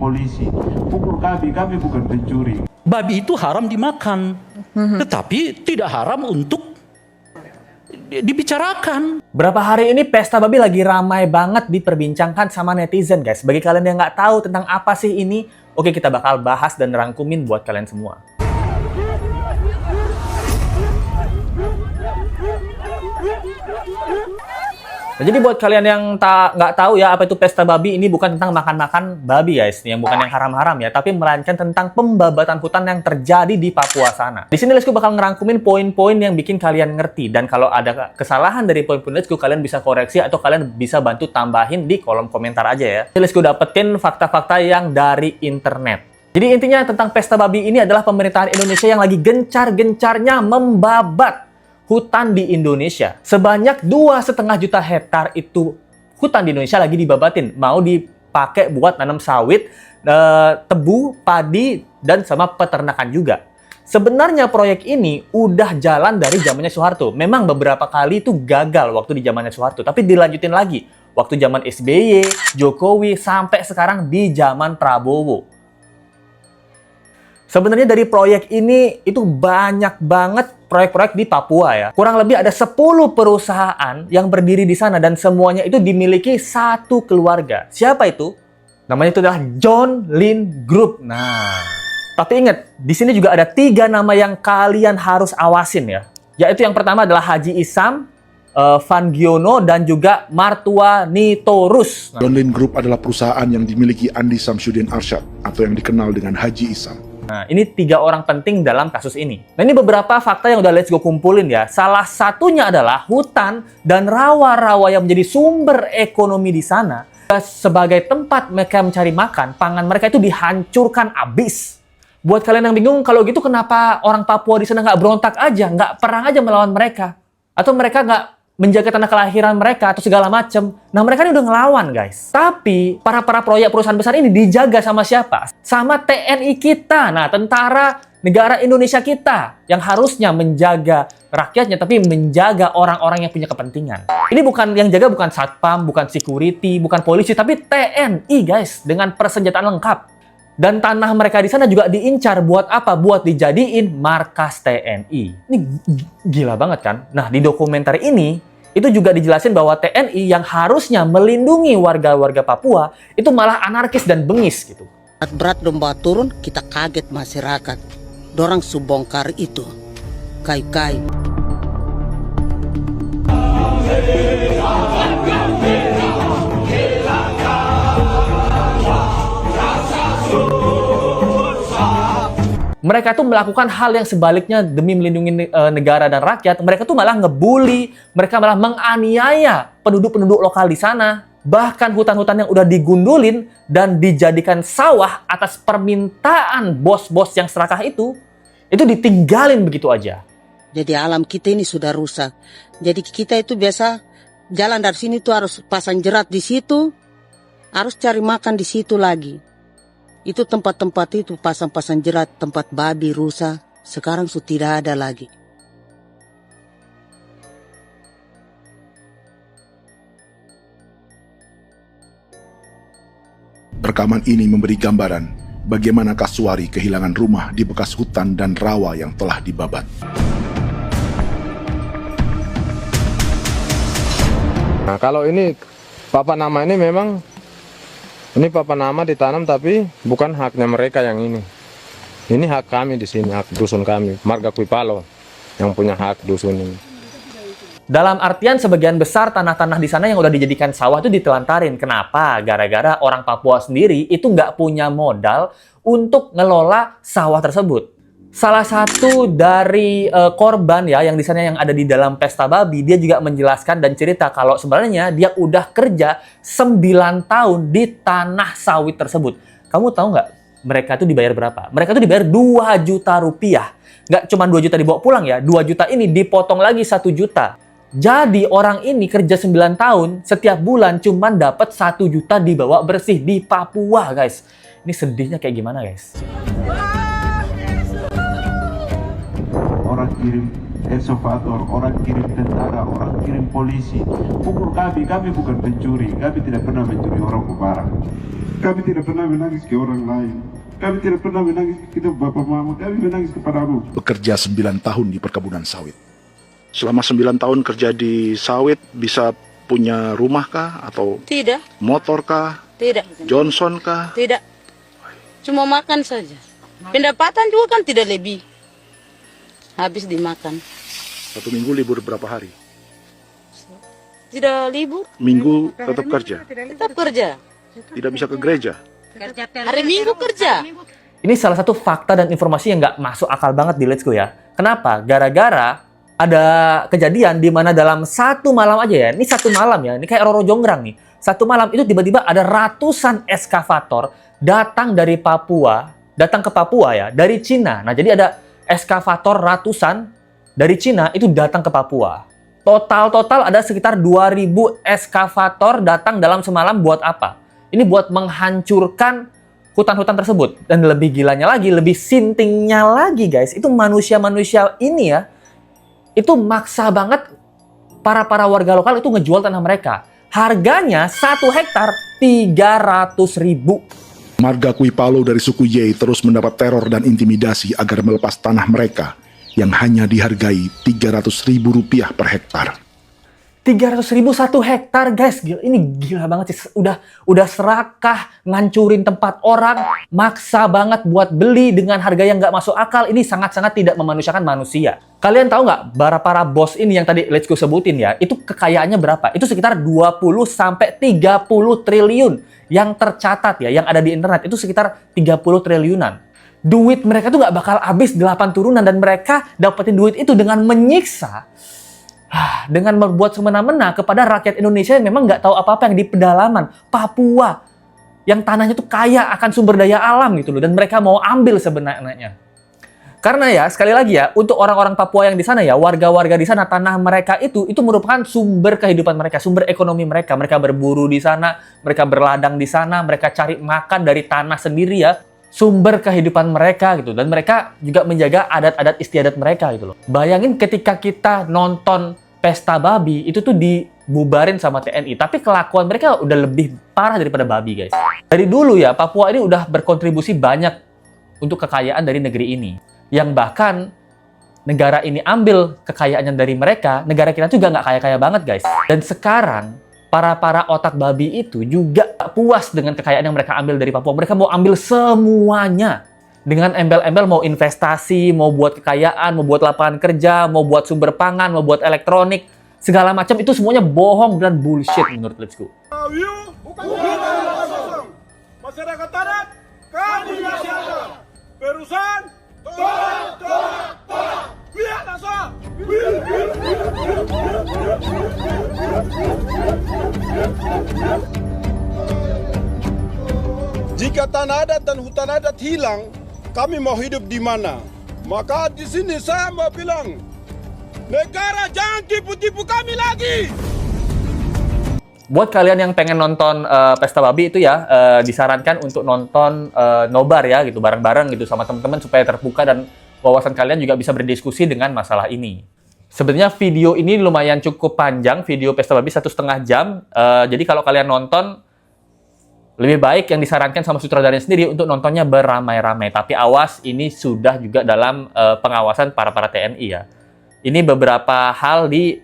polisi, pukul kami bukan pencuri. Babi itu haram dimakan, tetapi tidak haram untuk dibicarakan. Berapa hari ini pesta babi lagi ramai banget diperbincangkan sama netizen, guys. Bagi kalian yang nggak tahu tentang apa sih ini, oke, kita bakal bahas dan rangkumin buat kalian semua. Nah, jadi buat kalian yang nggak tahu ya apa itu pesta babi, ini bukan tentang makan-makan babi, guys, yang bukan yang haram-haram ya, tapi melainkan tentang pembabatan hutan yang terjadi di Papua sana. Di sini Lesku bakal ngerangkumin poin-poin yang bikin kalian ngerti, dan kalau ada kesalahan dari poin-poin Lesku, kalian bisa koreksi atau kalian bisa bantu tambahin di kolom komentar aja ya. Jadi Lesku dapetin fakta-fakta yang dari internet. Jadi intinya tentang pesta babi ini adalah pemerintahan Indonesia yang lagi gencar-gencarnya membabat hutan di Indonesia. Sebanyak 2,5 juta hektar itu hutan di Indonesia lagi dibabatin. Mau dipakai buat nanam sawit, tebu, padi, dan sama peternakan juga. Sebenarnya proyek ini udah jalan dari zamannya Soeharto. Memang beberapa kali itu gagal waktu di zamannya Soeharto, tapi dilanjutin lagi. Waktu zaman SBY, Jokowi, sampai sekarang di zaman Prabowo. Sebenarnya dari proyek ini itu banyak banget proyek-proyek di Papua ya. Kurang lebih ada 10 perusahaan yang berdiri di sana dan semuanya itu dimiliki satu keluarga. Siapa itu? Namanya itu adalah John Lin Group. Nah, tapi ingat, di sini juga ada 3 nama yang kalian harus awasin ya. Yaitu yang pertama adalah Haji Isam, Van Giono, dan juga Martua Nitorus. John Lin Group adalah perusahaan yang dimiliki Andi Samsudin Arsyad atau yang dikenal dengan Haji Isam. Nah, ini 3 orang penting dalam kasus ini. Nah, ini beberapa fakta yang udah Let's Go kumpulin ya. Salah satunya adalah hutan dan rawa-rawa yang menjadi sumber ekonomi di sana. Sebagai tempat mereka mencari makan, pangan mereka itu dihancurkan abis. Buat kalian yang bingung, kalau gitu kenapa orang Papua di sana nggak berontak aja, nggak perang aja melawan mereka? Atau mereka nggak menjaga tanah kelahiran mereka atau segala macam. Nah, mereka ini udah ngelawan, guys. Tapi para proyek perusahaan besar ini dijaga sama siapa? Sama TNI kita. Nah, tentara negara Indonesia kita yang harusnya menjaga rakyatnya, tapi menjaga orang-orang yang punya kepentingan. Ini bukan yang jaga, bukan satpam, bukan security, bukan polisi, tapi TNI, guys, dengan persenjataan lengkap. Dan tanah mereka di sana juga diincar buat apa? Buat dijadiin markas TNI. Ini gila banget kan? Nah, di dokumenter ini itu juga dijelasin bahwa TNI yang harusnya melindungi warga-warga Papua itu malah anarkis dan bengis gitu. Berat domba turun, kita kaget masyarakat. Dorang subongkar itu kai-kai. Mereka tuh melakukan hal yang sebaliknya demi melindungi negara dan rakyat. Mereka tuh malah ngebully, mereka malah menganiaya penduduk-penduduk lokal di sana. Bahkan hutan-hutan yang udah digundulin dan dijadikan sawah atas permintaan bos-bos yang serakah itu ditinggalin begitu aja. Jadi alam kita ini sudah rusak. Jadi kita itu biasa jalan dari sini tuh harus pasang jerat di situ, harus cari makan di situ lagi. Itu tempat-tempat itu pasang-pasang jerat, tempat babi, rusa, sekarang sudah tidak ada lagi. Rekaman ini memberi gambaran bagaimana Kasuari kehilangan rumah di bekas hutan dan rawa yang telah dibabat. Nah, kalau ini papan nama ini memang ini papan nama ditanam, tapi bukan haknya mereka yang ini. Ini hak kami di sini, hak dusun kami, Marga Kuipalo yang punya hak dusun ini. Dalam artian sebagian besar tanah-tanah di sana yang udah dijadikan sawah itu ditelantarin. Kenapa? Gara-gara orang Papua sendiri itu nggak punya modal untuk ngelola sawah tersebut. Salah satu dari korban ya yang di sana yang ada di dalam pesta babi, dia juga menjelaskan dan cerita kalau sebenarnya dia udah kerja 9 tahun di tanah sawit tersebut. Kamu tahu nggak mereka tuh dibayar berapa? Mereka tuh dibayar 2 juta rupiah. Nggak cuma 2 juta dibawa pulang ya, 2 juta ini dipotong lagi 1 juta. Jadi orang ini kerja 9 tahun, setiap bulan cuma dapat 1 juta dibawa bersih di Papua, guys. Ini sedihnya kayak gimana, guys? Orang kirim eksavator, orang kirim tentara, orang kirim polisi, pukul kami bukan pencuri, kami tidak pernah mencuri orang barang. Kami tidak pernah menangis ke orang lain. Kami tidak pernah menangis ke kita bapak mama. Kami menangis kepadamu. Bekerja 9 tahun di perkebunan sawit. Selama 9 tahun kerja di sawit, bisa punya rumah kah? Atau Tidak, motor kah? tidak, Johnson kah? tidak. Cuma makan saja. Pendapatan juga kan tidak lebih. Habis dimakan. 1 minggu libur berapa hari? Tidak libur, Minggu tetap kerja? tetap kerja. Tidak bisa ke gereja? Hari Minggu kerja. Ini salah satu fakta dan informasi yang nggak masuk akal banget di Let's Go ya. Kenapa? Gara-gara ada kejadian di mana dalam satu malam aja ya, ini satu malam ya, ini kayak Roro Jonggrang nih. Satu malam itu tiba-tiba ada ratusan eskavator datang dari Papua, datang ke Papua ya, dari Cina. Nah, jadi ada eskavator ratusan dari Cina itu datang ke Papua. Total ada sekitar 2000 eskavator datang dalam semalam buat apa? Ini buat menghancurkan hutan-hutan tersebut. Dan lebih gilanya lagi, lebih sintingnya lagi guys, itu manusia-manusia ini ya, itu maksa banget para warga lokal itu ngejual tanah mereka. Harganya 1 hektar 300.000. Marga Kuipalo dari suku Ye terus mendapat teror dan intimidasi agar melepas tanah mereka yang hanya dihargai Rp300.000 per hektar. 300.000 1 hektar guys, gila, ini gila banget sih. Udah serakah ngancurin tempat orang, maksa banget buat beli dengan harga yang nggak masuk akal. Ini sangat-sangat tidak memanusiakan manusia. Kalian tahu nggak para bos ini yang tadi Let's Go sebutin ya, itu kekayaannya berapa? Itu sekitar 20-30 triliun yang tercatat ya, yang ada di internet itu sekitar 30 triliunan. Duit mereka tuh nggak bakal habis 8 turunan dan mereka dapetin duit itu dengan menyiksa. Dengan membuat semena-mena kepada rakyat Indonesia yang memang nggak tahu apa-apa yang di pedalaman Papua yang tanahnya tuh kaya akan sumber daya alam gitu loh, dan mereka mau ambil sebenarnya. Karena ya sekali lagi ya, untuk orang-orang Papua yang di sana ya, warga-warga di sana, tanah mereka itu merupakan sumber kehidupan mereka, sumber ekonomi mereka. Mereka berburu di sana, mereka berladang di sana, mereka cari makan dari tanah sendiri ya. Sumber kehidupan mereka gitu, dan mereka juga menjaga adat-adat istiadat mereka gitu loh. Bayangin ketika kita nonton pesta babi itu tuh dibubarin sama TNI, tapi kelakuan mereka udah lebih parah daripada babi guys. Dari dulu ya Papua ini udah berkontribusi banyak untuk kekayaan dari negeri ini, yang bahkan negara ini ambil kekayaannya dari mereka. Negara kita juga nggak kaya-kaya banget guys. Dan sekarang para otak babi itu juga puas dengan kekayaan yang mereka ambil dari Papua. Mereka mau ambil semuanya. Dengan embel-embel mau investasi, mau buat kekayaan, mau buat lapangan kerja, mau buat sumber pangan, mau buat elektronik. Segala macam itu semuanya bohong dan bullshit menurut Let's Go. Masyarakat adat, kami masih ada. Perusahaan, tolak. Biar asal. Jika tanah adat dan hutan adat hilang, kami mau hidup di mana? Maka di sini saya mau bilang, negara jangan tipu-tipu kami lagi. Buat kalian yang pengen nonton Pesta Babi itu ya, disarankan untuk nonton nobar ya gitu, bareng-bareng gitu sama teman-teman supaya terbuka dan wawasan kalian juga bisa berdiskusi dengan masalah ini. Sebenarnya video ini lumayan cukup panjang, video Pesta Babi 1,5 jam. Jadi kalau kalian nonton, lebih baik yang disarankan sama sutradaranya sendiri untuk nontonnya beramai-ramai. Tapi awas, ini sudah juga dalam pengawasan para TNI ya. Ini beberapa hal di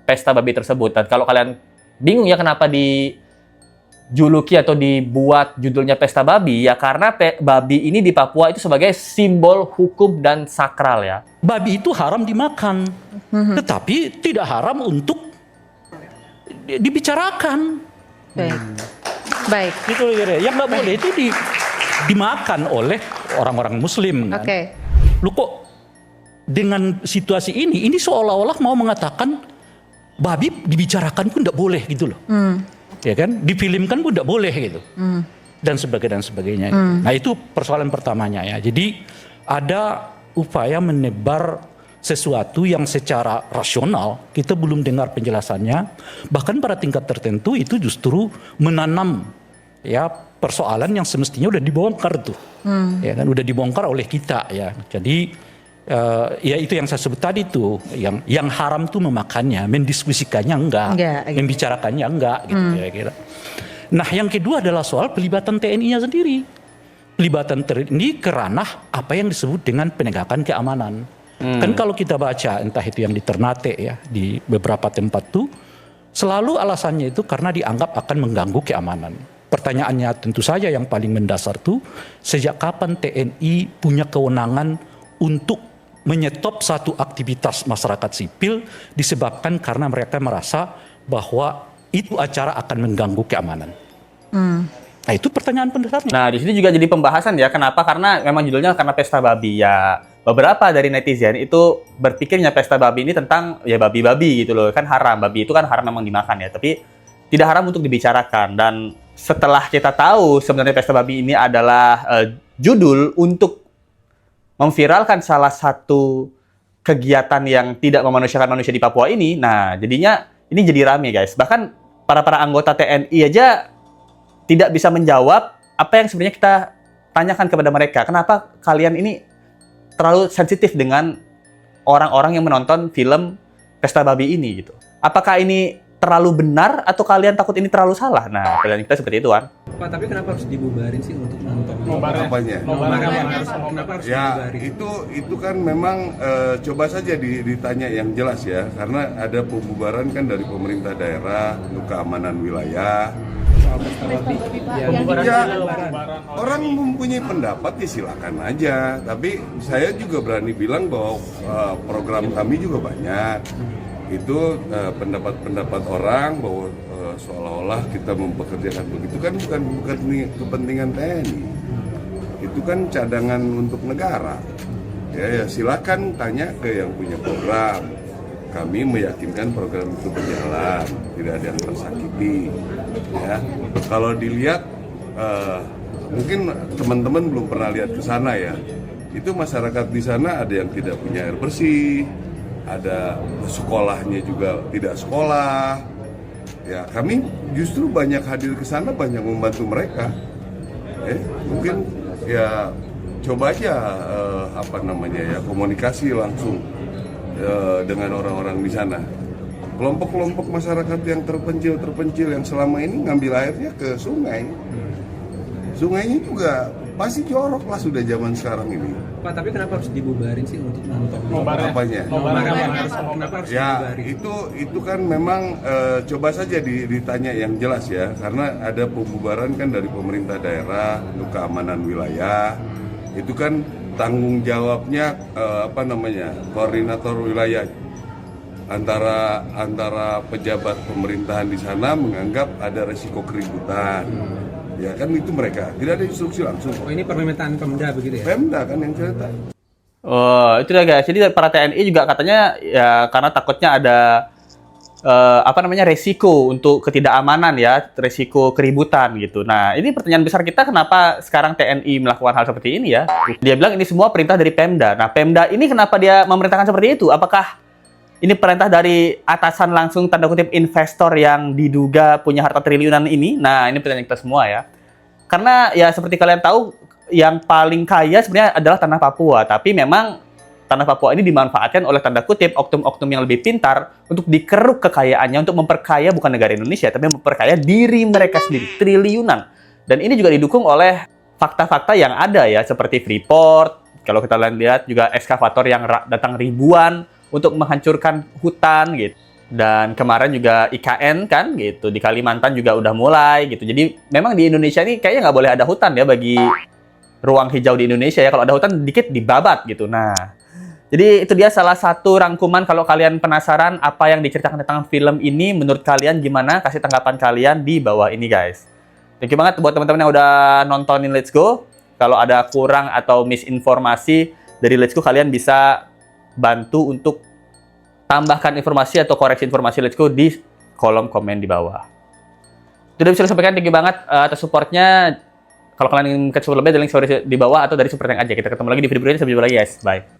Pesta Babi tersebut. Dan kalau kalian bingung ya kenapa dijuluki atau dibuat judulnya Pesta Babi, ya karena babi ini di Papua itu sebagai simbol hukum dan sakral ya. Babi itu haram dimakan, tetapi tidak haram untuk dibicarakan. Baik. Gitu, yang nggak boleh itu dimakan oleh orang-orang Muslim. Kan? Oke. Lu kok dengan situasi ini seolah-olah mau mengatakan babi dibicarakan pun tidak boleh gitu loh. Ya kan? Difilmkan pun tidak boleh gitu. Dan sebagainya. Nah itu persoalan pertamanya ya. Jadi ada upaya menebar sesuatu yang secara rasional kita belum dengar penjelasannya, bahkan pada tingkat tertentu itu justru menanam ya persoalan yang semestinya udah dibongkar tuh, ya kan udah dibongkar oleh kita ya. Jadi ya itu yang saya sebut tadi tuh, yang haram tuh memakannya, mendiskusikannya enggak. Membicarakannya enggak gitu kira-kira. Nah, yang kedua adalah soal pelibatan TNI-nya sendiri. Pelibatan TNI ke ranah apa yang disebut dengan penegakan keamanan. Kan kalau kita baca entah itu yang di Ternate ya, di beberapa tempat tuh selalu alasannya itu karena dianggap akan mengganggu keamanan. Pertanyaannya tentu saja yang paling mendasar tuh sejak kapan TNI punya kewenangan untuk menyetop satu aktivitas masyarakat sipil disebabkan karena mereka merasa bahwa itu acara akan mengganggu keamanan. Nah, itu pertanyaan pendasarnya. Nah, di sini juga jadi pembahasan ya. Kenapa? Karena memang judulnya karena pesta babi ya. Beberapa dari netizen itu berpikirnya pesta babi ini tentang ya babi-babi gitu loh. Kan haram, babi itu kan haram memang dimakan ya. Tapi tidak haram untuk dibicarakan. Dan setelah kita tahu sebenarnya pesta babi ini adalah judul untuk memviralkan salah satu kegiatan yang tidak memanusiakan manusia di Papua ini, nah jadinya ini jadi rame guys. Bahkan para anggota TNI aja tidak bisa menjawab apa yang sebenarnya kita tanyakan kepada mereka. Kenapa kalian ini terlalu sensitif dengan orang-orang yang menonton film Pesta Babi ini gitu? Apakah ini terlalu benar atau kalian takut ini terlalu salah? Nah, pertanyaan kita seperti itu kan. Pak, tapi kenapa harus dibubarin sih untuk nonton? Apanya? Kenapa harus Ya, dibubarin? itu kan memang coba saja ditanya yang jelas ya, karena ada pembubaran kan dari pemerintah daerah untuk keamanan wilayah. Soal pesta babi. Ya, orang mempunyai pendapat ya silakan aja. Tapi saya juga berani bilang bahwa program kami juga banyak. Itu pendapat-pendapat orang bahwa seolah-olah kita mempekerjakan begitu kan bukan kepentingan TNI. Itu kan cadangan untuk negara. Ya silakan tanya ke yang punya program. Kami meyakinkan program itu berjalan, tidak ada yang tersakiti. Ya, kalau dilihat mungkin teman-teman belum pernah lihat ke sana ya. Itu masyarakat di sana ada yang tidak punya air bersih, ada sekolahnya juga tidak sekolah. Ya, kami justru banyak hadir ke sana, banyak membantu mereka. Mungkin ya coba aja komunikasi langsung dengan orang-orang di sana. Kelompok-kelompok masyarakat yang terpencil yang selama ini ngambil airnya ke sungai. Sungainya juga pasti jorok lah sudah zaman sekarang ini. Pak, tapi kenapa harus dibubarin sih untuk nonton? Apanya? Kenapa harus Ya, dibubarin? itu kan memang coba saja ditanya yang jelas ya, karena ada pembubaran kan dari pemerintah daerah untuk keamanan wilayah. Itu kan tanggung jawabnya koordinator wilayah. Antara pejabat pemerintahan di sana menganggap ada resiko keributan. Ya kan itu mereka, tidak ada instruksi langsung. Oh, ini permintaan Pemda begitu ya? Pemda kan yang cerita. Oh, itu dia guys. Jadi para TNI juga katanya ya karena takutnya ada resiko untuk ketidakamanan ya, resiko keributan gitu. Nah, ini pertanyaan besar kita, kenapa sekarang TNI melakukan hal seperti ini ya? Dia bilang ini semua perintah dari Pemda. Nah, Pemda ini kenapa dia memerintahkan seperti itu? Apakah ini perintah dari atasan langsung tanda kutip investor yang diduga punya harta triliunan ini? Nah, ini pertanyaan kita semua ya. Karena ya seperti kalian tahu, yang paling kaya sebenarnya adalah tanah Papua. Tapi memang tanah Papua ini dimanfaatkan oleh tanda kutip oknum-oknum yang lebih pintar untuk dikeruk kekayaannya, untuk memperkaya bukan negara Indonesia, tapi memperkaya diri mereka sendiri, triliunan. Dan ini juga didukung oleh fakta-fakta yang ada ya, seperti Freeport. Kalau kita lihat juga ekskavator yang datang ribuan untuk menghancurkan hutan gitu. Dan kemarin juga IKN kan gitu, di Kalimantan juga udah mulai gitu. Jadi memang di Indonesia ini kayaknya nggak boleh ada hutan ya bagi ruang hijau di Indonesia ya. Kalau ada hutan dikit dibabat gitu. Nah, jadi itu dia salah satu rangkuman. Kalau kalian penasaran apa yang diceritakan tentang film ini, menurut kalian gimana? Kasih tanggapan kalian di bawah ini guys. Thank you banget buat teman-teman yang udah nontonin Let's Go. Kalau ada kurang atau misinformasi dari Let's Go, kalian bisa bantu untuk tambahkan informasi atau koreksi informasi Let's Go di kolom komen di bawah. Itu udah bisa disampaikan, thank you banget atas supportnya. Kalau kalian ingin ke support lebih, ada link di bawah atau dari Super Thank aja. Kita ketemu lagi di video berikutnya. Sampai jumpa lagi guys. Bye.